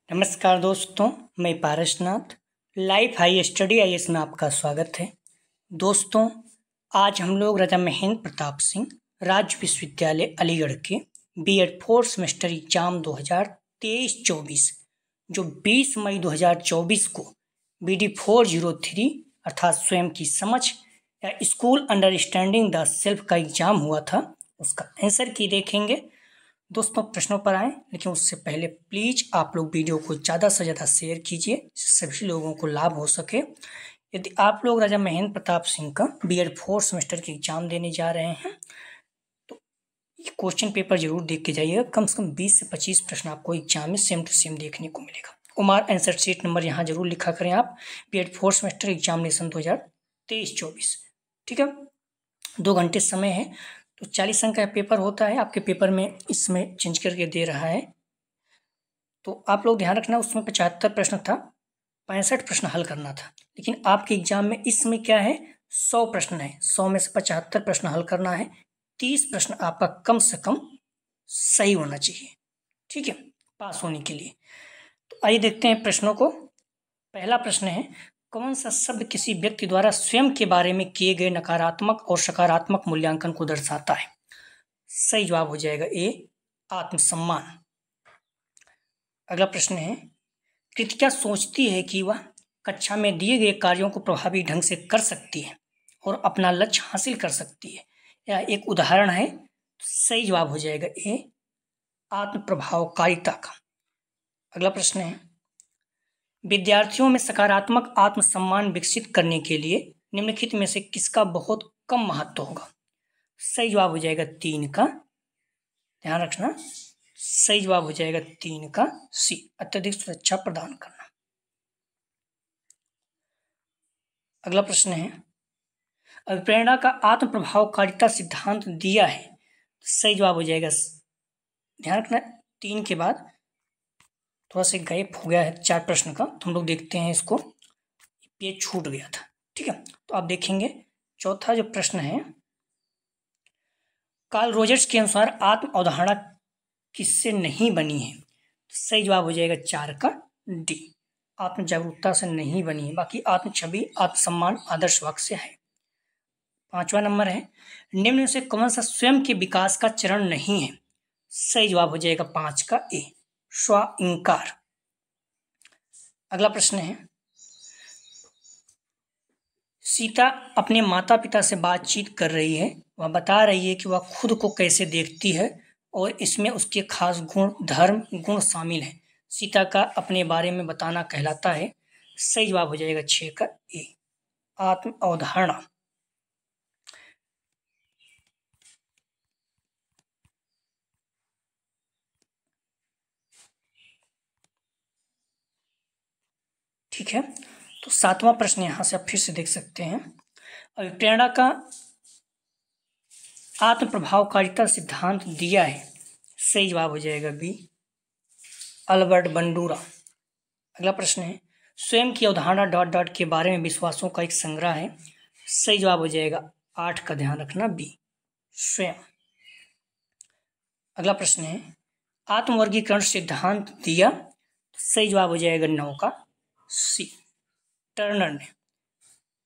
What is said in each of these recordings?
नमस्कार दोस्तों, मैं Parasnath life high study IAS में आपका स्वागत है। दोस्तों, आज हम लोग राजा महेंद्र प्रताप सिंह राज्य विश्वविद्यालय अलीगढ़ के बीएड फोर्थ सेमेस्टर एग्जाम 2023-24 जो 20 मई 2024 को BD 403 अर्थात स्वयं की समझ या स्कूल अंडरस्टैंडिंग द सेल्फ का एग्जाम हुआ था, उसका आंसर की देखेंगे। दोस्तों, प्रश्नों पर आएं, लेकिन उससे पहले प्लीज आप लोग वीडियो को ज़्यादा से ज़्यादा शेयर कीजिए जिससे सभी लोगों को लाभ हो सके। यदि आप लोग राजा महेंद्र प्रताप सिंह का बीएड फोर्थ सेमेस्टर के एग्जाम देने जा रहे हैं तो ये क्वेश्चन पेपर जरूर देख के जाइएगा। कम से कम 20 से 25 प्रश्न आपको एग्जाम में सेम टू सेम देखने को मिलेगा। उमार आंसर शीट नंबर यहाँ जरूर लिखा करें आप, बीएड फोर्थ सेमेस्टर एग्जामिनेशन 2023-24। ठीक है, 2 घंटे समय है तो 40 अंक का पेपर होता है। आपके पेपर में इसमें चेंज करके दे रहा है, तो आप लोग ध्यान रखना। उसमें 75 प्रश्न था, 65 प्रश्न हल करना था, लेकिन आपके एग्जाम में इसमें क्या है, 100 प्रश्न है। 100 में से 75 प्रश्न हल करना है। 30 प्रश्न आपका कम से कम सही होना चाहिए, ठीक है, पास होने के लिए। तो आइए देखते हैं प्रश्नों को। पहला प्रश्न है, कौन सा शब्द किसी व्यक्ति द्वारा स्वयं के बारे में किए गए नकारात्मक और सकारात्मक मूल्यांकन को दर्शाता है? सही जवाब हो जाएगा ए, आत्मसम्मान। अगला प्रश्न है, कृतिका सोचती है कि वह कक्षा में दिए गए कार्यों को प्रभावी ढंग से कर सकती है और अपना लक्ष्य हासिल कर सकती है। यह एक उदाहरण है। सही जवाब हो जाएगा ए, आत्म प्रभावकारिता का। अगला प्रश्न है, विद्यार्थियों में सकारात्मक आत्मसम्मान विकसित करने के लिए निम्नलिखित में से किसका बहुत कम महत्व होगा? सही जवाब हो जाएगा 3 का, ध्यान रखना। सही जवाब हो जाएगा 3 का सी, अत्यधिक सुरक्षा प्रदान करना। अगला प्रश्न है, अभिप्रेरणा का आत्म प्रभावकारिता सिद्धांत दिया है। सही जवाब हो जाएगा, ध्यान रखना 3 के बाद थोड़ा सा गैप हो गया है 4 प्रश्न का, तो हम लोग देखते हैं इसको। पेज छूट गया था, ठीक है, तो आप देखेंगे। चौथा जो प्रश्न है, कार्ल रोजर्स के अनुसार आत्म अवधारणा किससे नहीं बनी है? सही जवाब हो जाएगा 4 का डी, आत्म जागरूकता से नहीं बनी है। बाकी आत्म छवि, आत्मसम्मान आदर्श वाक्य से है। 5वां नंबर है, निम्न में से कौन सा स्वयं के विकास का चरण नहीं है? सही जवाब हो जाएगा 5 का ए, स्व इंकार। अगला प्रश्न है, सीता अपने माता पिता से बातचीत कर रही है। वह बता रही है कि वह खुद को कैसे देखती है और इसमें उसके खास गुण, धर्म गुण शामिल हैं। सीता का अपने बारे में बताना कहलाता है। सही जवाब हो जाएगा 6 का ए, आत्म अवधारणा। ठीक है, तो 7वां प्रश्न यहां से आप फिर से देख सकते हैं। अभिप्रेरणा का आत्म प्रभावकारिता सिद्धांत दिया है। सही जवाब हो जाएगा बी, अल्बर्ट बंडूरा। अगला प्रश्न है, स्वयं की अवधारणा डॉट डॉट के बारे में विश्वासों का एक संग्रह है। सही जवाब हो जाएगा 8 का, ध्यान रखना बी, स्वयं। अगला प्रश्न है, आत्मवर्गीकरण सिद्धांत दिया। सही जवाब हो जाएगा 9 का सी, टर्नर ने।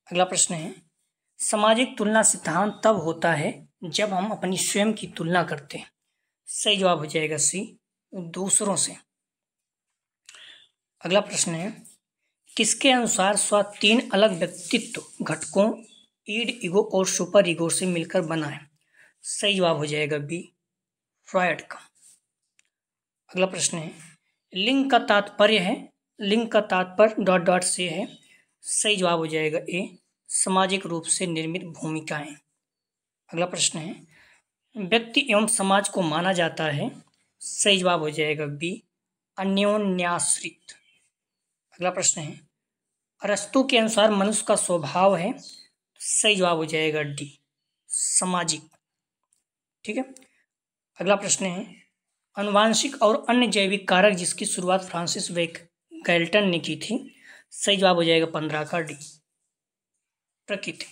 अगला प्रश्न है, सामाजिक तुलना सिद्धांत तब होता है जब हम अपनी स्वयं की तुलना करते हैं। सही जवाब हो जाएगा सी, दूसरों से। अगला प्रश्न है, किसके अनुसार स्व 3 अलग व्यक्तित्व घटकों ईड, ईगो और सुपर ईगो से मिलकर बना है? सही जवाब हो जाएगा बी, फ्रॉयड का। अगला प्रश्न है, लिंग का तात्पर्य है, लिंग का तात्पर्य डॉट डॉट से है। सही जवाब हो जाएगा ए, सामाजिक रूप से निर्मित भूमिकाएं। अगला प्रश्न है, व्यक्ति एवं समाज को माना जाता है। सही जवाब हो जाएगा बी, अन्योन्याश्रित। अगला प्रश्न है, अरस्तु के अनुसार मनुष्य का स्वभाव है। सही जवाब हो जाएगा डी, सामाजिक। ठीक है, अगला प्रश्न है, आनुवांशिक और अन्य जैविक कारक जिसकी शुरुआत फ्रांसिस गैल्टन ने की थी। सही जवाब हो जाएगा 15 का डी, प्रकृति।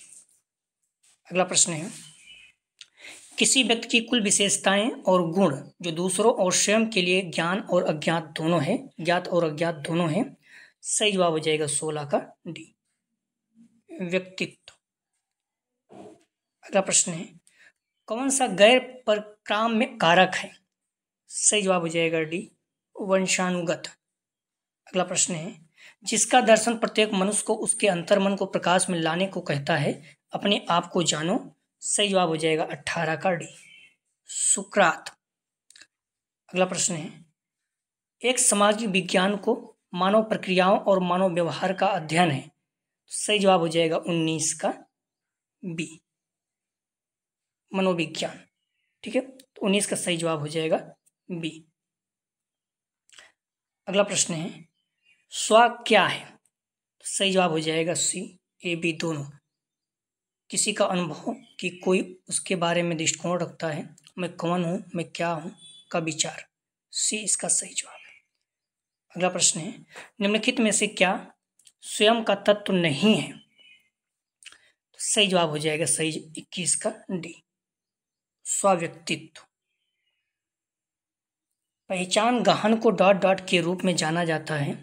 अगला प्रश्न है, किसी व्यक्ति की कुल विशेषताएं और गुण जो दूसरों और स्वयं के लिए ज्ञान और अज्ञात दोनों है, ज्ञात और अज्ञात दोनों है। सही जवाब हो जाएगा 16 का डी, व्यक्तित्व। अगला प्रश्न है, कौन सा गैर परक्राम में कारक है? सही जवाब हो जाएगा डी, वंशानुगत। अगला प्रश्न है, जिसका दर्शन प्रत्येक मनुष्य को उसके अंतर्मन को प्रकाश में लाने को कहता है, अपने आप को जानो। सही जवाब हो जाएगा 18 का डी, सुकरात। अगला प्रश्न है, एक सामाजिक विज्ञान को मानव प्रक्रियाओं और मानव व्यवहार का अध्ययन है। सही जवाब हो जाएगा 19 का बी, मनोविज्ञान। ठीक है, तो 19 का सही जवाब हो जाएगा बी। अगला प्रश्न है, स्व क्या है? सही जवाब हो जाएगा सी, ए बी दोनों। किसी का अनुभव कि कोई उसके बारे में दृष्टिकोण रखता है, मैं कौन हूँ, मैं क्या हूँ का विचार। सी इसका सही जवाब है। अगला प्रश्न है, निम्नलिखित में से क्या स्वयं का तत्व नहीं है? तो सही जवाब हो जाएगा सही 21 का डी, स्वव्यक्तित्व। पहचान गहन को डॉट डॉट के रूप में जाना जाता है।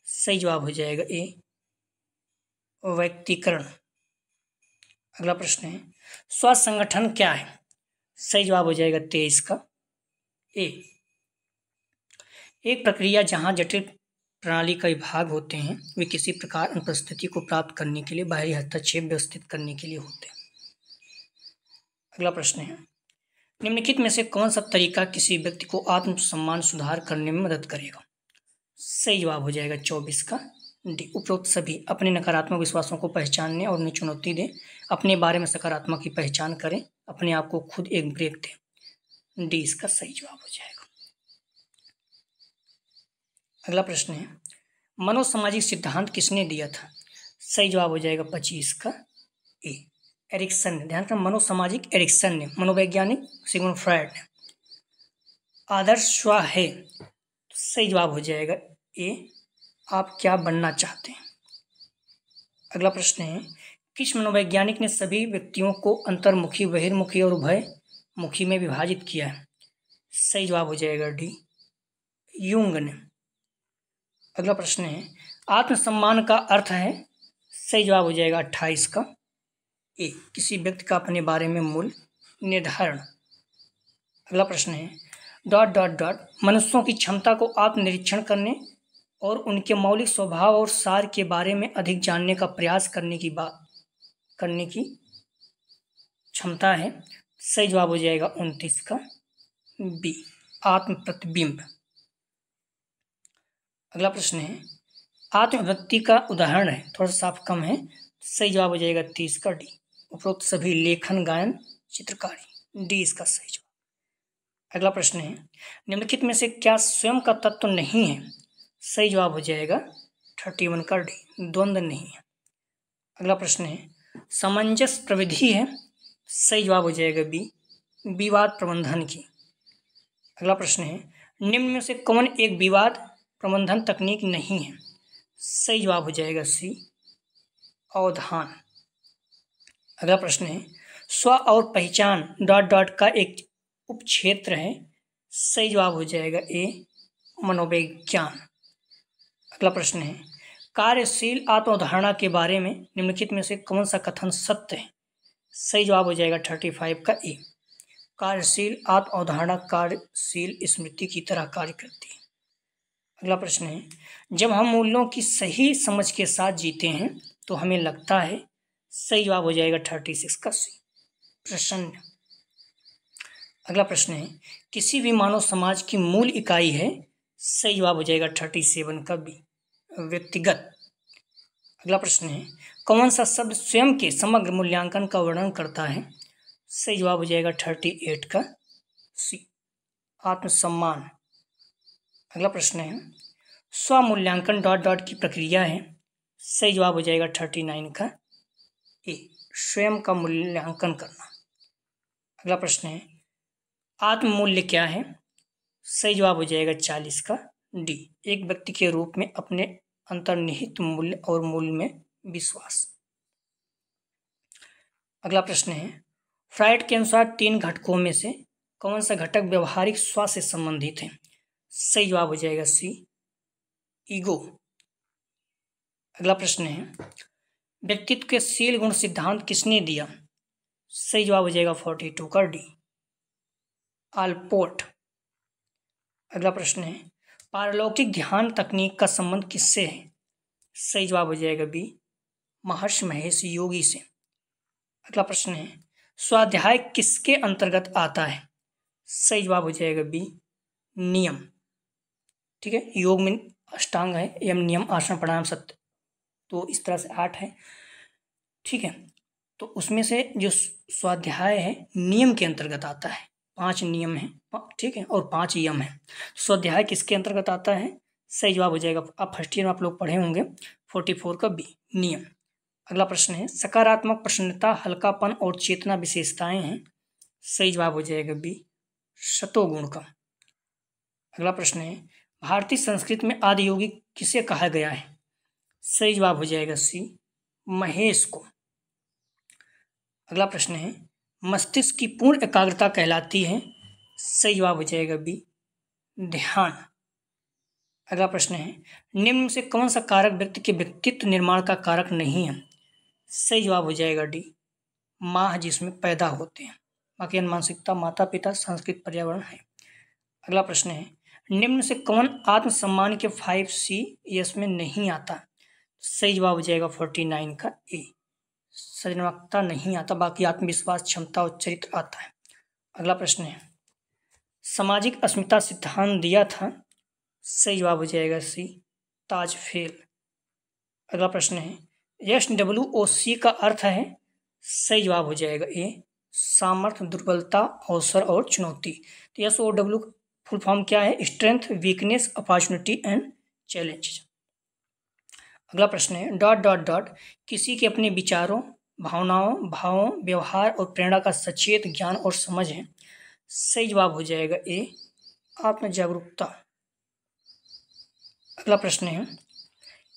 सही जवाब हो जाएगा ए, व्यक्तिकरण। अगला प्रश्न है, स्व संगठन क्या है? सही जवाब हो जाएगा 23 का ए, एक प्रक्रिया जहां जटिल प्रणाली का भाग होते हैं, वे किसी प्रकार अनुपस्थिति को प्राप्त करने के लिए बाहरी हस्तक्षेप व्यवस्थित करने के लिए होते हैं। अगला प्रश्न है, निम्नलिखित में से कौन सा तरीका किसी व्यक्ति को आत्मसम्मान सुधार करने में मदद करेगा? सही जवाब हो जाएगा 24 का डी, उपरोक्त सभी। अपने नकारात्मक विश्वासों को पहचानने और उन्हें चुनौती दें, अपने बारे में सकारात्मक की पहचान करें, अपने आप को खुद एक ब्रेक दें। डी इसका सही जवाब हो जाएगा। अगला प्रश्न है, मनोसामाजिक सिद्धांत किसने दिया था? सही जवाब हो जाएगा 25 का ए, एरिक्सन ने। ध्यान रखना, मनोसामाजिक एरिक्सन ने, मनोवैज्ञानिक सिगमंड फ्रायड ने। आदर्श स्व है, तो सही जवाब हो जाएगा ए, आप क्या बनना चाहते हैं। अगला प्रश्न है, किस मनोवैज्ञानिक ने सभी व्यक्तियों को अंतर्मुखी, बहिर्मुखी और उभयमुखी में विभाजित किया है? सही जवाब हो जाएगा डी, यूंग ने। अगला प्रश्न है, आत्मसम्मान का अर्थ है? सही जवाब हो जाएगा 28 का ए, किसी व्यक्ति का अपने बारे में मूल्य निर्धारण। अगला प्रश्न है, डॉट डॉट डॉट मनुष्यों की क्षमता को आत्मनिरीक्षण करने और उनके मौलिक स्वभाव और सार के बारे में अधिक जानने का प्रयास करने की क्षमता है। सही जवाब हो जाएगा 29 का बी, आत्म प्रतिबिंब। अगला प्रश्न है, आत्मव्यक्ति का उदाहरण है, थोड़ा सा साफ कम है। सही जवाब हो जाएगा 30 का डी, उपरोक्त सभी लेखन, गायन, चित्रकारी। डी इसका सही जवाब। अगला प्रश्न है, निम्नलिखित में से क्या स्वयं का तत्व नहीं है? सही जवाब हो जाएगा 31 का डी, द्वंद्व नहीं है। अगला प्रश्न है, सामंजस्य प्रविधि है? सही जवाब हो जाएगा बी, विवाद प्रबंधन की। अगला प्रश्न है, निम्न में से कौन एक विवाद प्रबंधन तकनीक नहीं है? सही जवाब हो जाएगा सी, अवधान। अगला प्रश्न है, स्व और पहचान डॉट डॉट का एक उपक्षेत्र है। सही जवाब हो जाएगा ए, मनोविज्ञान। अगला प्रश्न है, कार्यशील आत्मअवधारणा के बारे में निम्नलिखित में से कौन सा कथन सत्य है? सही जवाब हो जाएगा 35 का ए, कार्यशील आत्मअवधारणा कार्यशील स्मृति की तरह कार्य करती है। अगला प्रश्न है, जब हम मूल्यों की सही समझ के साथ जीते हैं तो हमें लगता है। सही जवाब हो जाएगा 36 का सी, प्रसन्न। अगला प्रश्न है, किसी भी मानव समाज की मूल इकाई है? सही जवाब हो जाएगा 37 का बी, व्यक्तिगत। अगला प्रश्न है, कौन सा शब्द स्वयं के समग्र मूल्यांकन का वर्णन करता है? सही जवाब हो जाएगा 38 का सी, आत्मसम्मान। अगला प्रश्न है, स्वमूल्यांकन डॉट डॉट की प्रक्रिया है। सही जवाब हो जाएगा 39 का ए, स्वयं का मूल्यांकन करना। अगला प्रश्न है, आत्ममूल्य क्या है? सही जवाब हो जाएगा 40 का डी, एक व्यक्ति के रूप में अपने अंतर्निहित मूल्य और मूल्य में विश्वास। अगला प्रश्न है, फ्राइड के अनुसार 3 घटकों में से कौन सा घटक व्यवहारिक स्वास्थ्य से संबंधित है? सही जवाब हो जाएगा सी, ईगो। अगला प्रश्न है, व्यक्तित्व के शील गुण सिद्धांत किसने दिया? सही जवाब हो जाएगा 42 का डी, आलपोर्ट। अगला प्रश्न है, पारलौकिक ध्यान तकनीक का संबंध किससे है? सही जवाब हो जाएगा बी, महर्षि महेश योगी से। अगला प्रश्न है, स्वाध्याय किसके अंतर्गत आता है? सही जवाब हो जाएगा बी, नियम। ठीक है, योग में अष्टांग है, यम, नियम, आसन, प्राणायाम, सत्य, तो इस तरह से 8 है। ठीक है, तो उसमें से जो स्वाध्याय है नियम के अंतर्गत आता है। 5 नियम है, ठीक है, और 5 यम है। स्वाध्याय किसके अंतर्गत आता है? सही जवाब हो जाएगा, आप फर्स्ट ईयर में आप लोग पढ़े होंगे, 44 का बी, नियम। अगला प्रश्न है, सकारात्मक प्रसन्नता, हल्कापन और चेतना विशेषताएं हैं। सही जवाब हो जाएगा बी, सतोगुण का। अगला प्रश्न है, भारतीय संस्कृत में आदि योगी किसे कहा गया है? सही जवाब हो जाएगा सी, महेश को। अगला प्रश्न है, मस्तिष्क की पूर्ण एकाग्रता कहलाती है। सही जवाब हो जाएगा बी, ध्यान। अगला प्रश्न है, निम्न में से कौन सा कारक व्यक्ति के व्यक्तित्व निर्माण का कारक नहीं है? सही जवाब हो जाएगा डी, माह जिसमें पैदा होते हैं। बाकी मानसिकता, माता पिता, संस्कृत, पर्यावरण है। अगला प्रश्न है, निम्न से कौन आत्मसम्मान के 5C में नहीं आता? सही जवाब हो जाएगा 49 का ए, सृजनात्मकता नहीं आता, बाकी आत्मविश्वास, क्षमता और चरित्र आता है। अगला प्रश्न है, सामाजिक अस्मिता सिद्धांत दिया था। सही जवाब हो जाएगा सी, ताजफेल। अगला प्रश्न है, SWOC का अर्थ है। सही जवाब हो जाएगा ए, सामर्थ्य, दुर्बलता, अवसर और चुनौती। तो SOW फुल फॉर्म क्या है? Strength, weakness, opportunity and challenge. अगला प्रश्न है, डॉट डॉट डॉट किसी के अपने विचारों, भावनाओं, भावों, व्यवहार और प्रेरणा का सचेत ज्ञान और समझ है। सही जवाब हो जाएगा ए, आत्म जागरूकता। अगला प्रश्न है,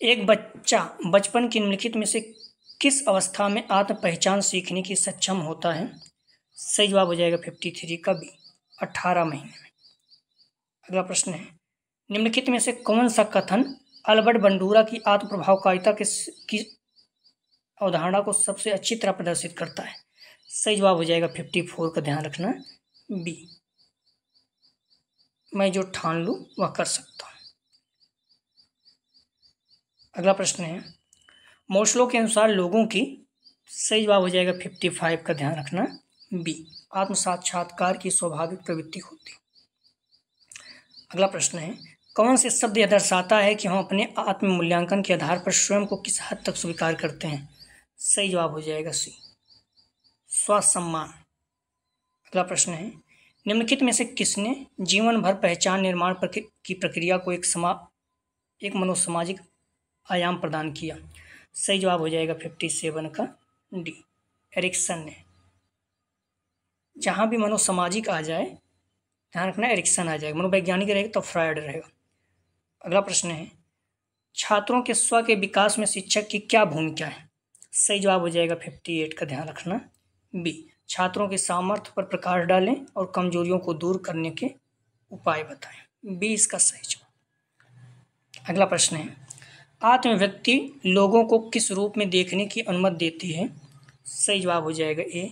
एक बच्चा बचपन की निम्नलिखित में से किस अवस्था में आत्म पहचान सीखने की सक्षम होता है? सही जवाब हो जाएगा 53 का बी, 18 महीने में। अगला प्रश्न है, निम्नलिखित में से कौन सा कथन अल्बर्ट बंडूरा की आत्म प्रभावकारिता की अवधारणा को सबसे अच्छी तरह प्रदर्शित करता है? सही जवाब हो जाएगा 54 का, ध्यान रखना बी, मैं जो ठान लूं वह कर सकता हूं। अगला प्रश्न है, मोस्लो के अनुसार लोगों की, सही जवाब हो जाएगा 55 का, ध्यान रखना बी, आत्म साक्षात्कार की स्वाभाविक प्रवृत्ति होती। अगला प्रश्न है, कौन से शब्द यह दर्शाता है कि हम अपने आत्म मूल्यांकन के आधार पर स्वयं को किस हद तक स्वीकार करते हैं? सही जवाब हो जाएगा सी, स्वसम्मान। अगला प्रश्न है, निम्नलिखित में से किसने जीवन भर पहचान निर्माण की प्रक्रिया को एक मनोसामाजिक आयाम प्रदान किया? सही जवाब हो जाएगा 57 का डी, एरिक्सन ने। जहां भी मनोसामाजिक आ जाए ध्यान रखना एरिक्सन आ जाएगा, मनोवैज्ञानिक रहेगा तो फ्रायड रहेगा। अगला प्रश्न है, छात्रों के स्व के विकास में शिक्षक की क्या भूमिका है? सही जवाब हो जाएगा 58 का, ध्यान रखना बी, छात्रों के सामर्थ्य पर प्रकाश डालें और कमजोरियों को दूर करने के उपाय बताएं। बी इसका सही जवाब। अगला प्रश्न है, आत्मव्यक्ति लोगों को किस रूप में देखने की अनुमति देती है? सही जवाब हो जाएगा ए,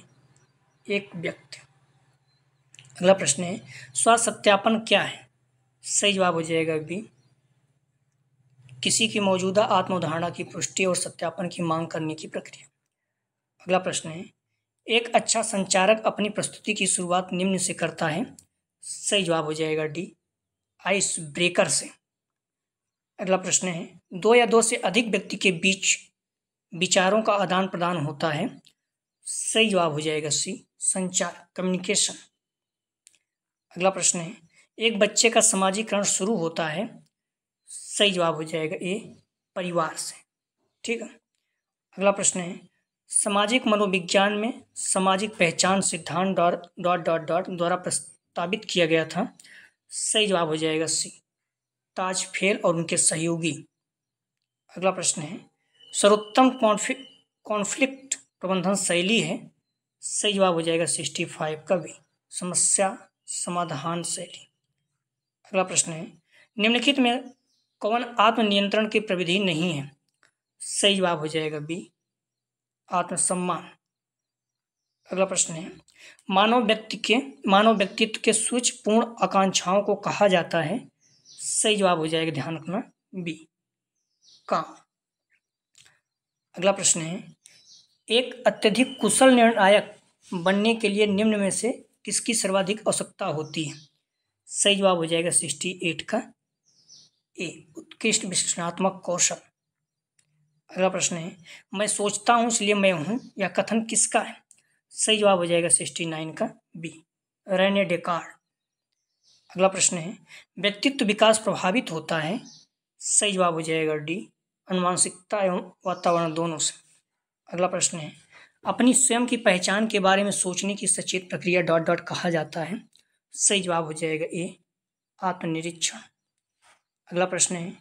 एक व्यक्ति। अगला प्रश्न है, स्व सत्यापन क्या है? सही जवाब हो जाएगा बी, किसी की मौजूदा आत्म अवधारणा की पुष्टि और सत्यापन की मांग करने की प्रक्रिया। अगला प्रश्न है, एक अच्छा संचारक अपनी प्रस्तुति की शुरुआत निम्न से करता है। सही जवाब हो जाएगा डी, आइस ब्रेकर से। अगला प्रश्न है, 2 या 2 से अधिक व्यक्ति के बीच विचारों का आदान प्रदान होता है। सही जवाब हो जाएगा सी, संचार, कम्युनिकेशन। अगला प्रश्न है, एक बच्चे का सामाजिकरण शुरू होता है। सही जवाब हो जाएगा ए, परिवार से। ठीक है। अगला प्रश्न है, सामाजिक मनोविज्ञान में सामाजिक पहचान सिद्धांत डॉट डॉट डॉट द्वारा प्रस्तावित किया गया था। सही जवाब हो जाएगा सी, ताजफेल और उनके सहयोगी। अगला प्रश्न है, सर्वोत्तम कॉन्फ्लिक्ट प्रबंधन शैली है। सही जवाब हो जाएगा 65 का बी, समस्या समाधान शैली। अगला प्रश्न है, निम्नलिखित में कौन आत्मनियंत्रण की प्रविधि नहीं है? सही जवाब हो जाएगा बी, आत्मसम्मान। अगला प्रश्न है, मानव व्यक्तित्व के सूक्ष्मपूर्ण आकांक्षाओं को कहा जाता है? सही जवाब हो जाएगा, ध्यान रखना, बी, काम। अगला प्रश्न है, एक अत्यधिक कुशल निर्णायक बनने के लिए निम्न में से किसकी सर्वाधिक आवश्यकता होती है? सही जवाब हो जाएगा 68 का ए, उत्कृष्ट विश्लेषणात्मक कौशल। अगला प्रश्न है, मैं सोचता हूं इसलिए मैं हूं, यह कथन किसका है? सही जवाब हो जाएगा 69 का बी, रेने डेकार्ड। अगला प्रश्न है, व्यक्तित्व विकास प्रभावित होता है? सही जवाब हो जाएगा डी, अनुवांशिकता एवं वातावरण दोनों से। अगला प्रश्न है, अपनी स्वयं की पहचान के बारे में सोचने की सचेत प्रक्रिया ... कहा जाता है? सही जवाब हो जाएगा ए, आत्मनिरीक्षण। अगला प्रश्न है,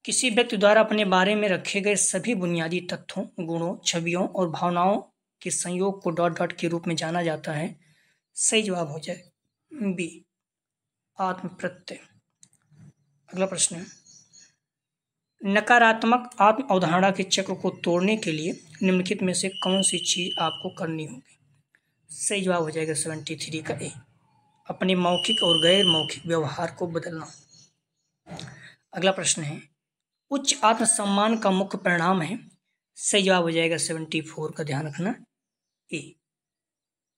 किसी व्यक्ति द्वारा अपने बारे में रखे गए सभी बुनियादी तथ्यों, गुणों, छवियों और भावनाओं के संयोग को ... के रूप में जाना जाता है? सही जवाब हो जाए बी, आत्मप्रत्यय। अगला प्रश्न है, नकारात्मक आत्म अवधारणा के चक्र को तोड़ने के लिए निम्नलिखित में से कौन सी चीज आपको करनी होगी? सही जवाब हो जाएगा 73 का ए, अपने मौखिक और गैर मौखिक व्यवहार को बदलना। अगला प्रश्न है, उच्च आत्मसम्मान का मुख्य परिणाम है? सही जवाब हो जाएगा 74 का, ध्यान रखना, ए,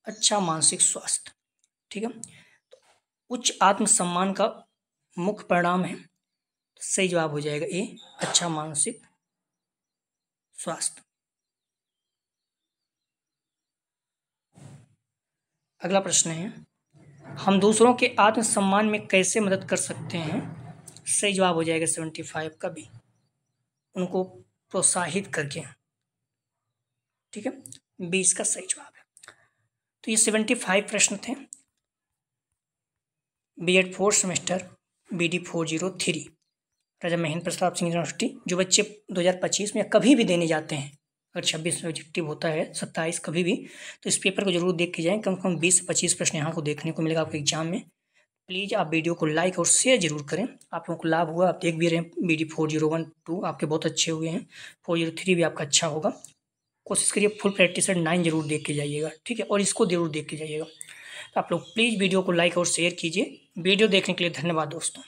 अच्छा मानसिक स्वास्थ्य। ठीक है, तो उच्च आत्मसम्मान का मुख्य परिणाम है, सही जवाब हो जाएगा ए, अच्छा मानसिक स्वास्थ्य। अगला प्रश्न है, हम दूसरों के आत्मसम्मान में कैसे मदद कर सकते हैं? सही जवाब हो जाएगा 75 का बी, उनको प्रोत्साहित करके। ठीक है, बी इसका सही जवाब है। तो ये 75 प्रश्न थे B.Ed 4th सेमेस्टर BD 403 राजा महेंद्र प्रताप सिंह यूनिवर्सिटी। जो बच्चे 2025 में कभी भी देने जाते हैं, अगर 26 में ऑब्जेक्टिव होता है, 27 कभी भी, तो इस पेपर को जरूर देख के जाएं। कम से कम 20 से 25 प्रश्न यहाँ को देखने को मिलेगा आपके एग्जाम में। प्लीज़ आप वीडियो को लाइक और शेयर जरूर करें, आप लोगों को लाभ हुआ। आप देख भी रहे हैं BD 4012 आपके बहुत अच्छे हुए हैं, 403 भी आपका अच्छा होगा। कोशिश करिए फुल प्रैक्टिस 9 जरूर देख के जाइएगा, ठीक है, और इसको जरूर देख के जाइएगा। तो आप लोग प्लीज़ वीडियो को लाइक और शेयर कीजिए। वीडियो देखने के लिए धन्यवाद दोस्तों।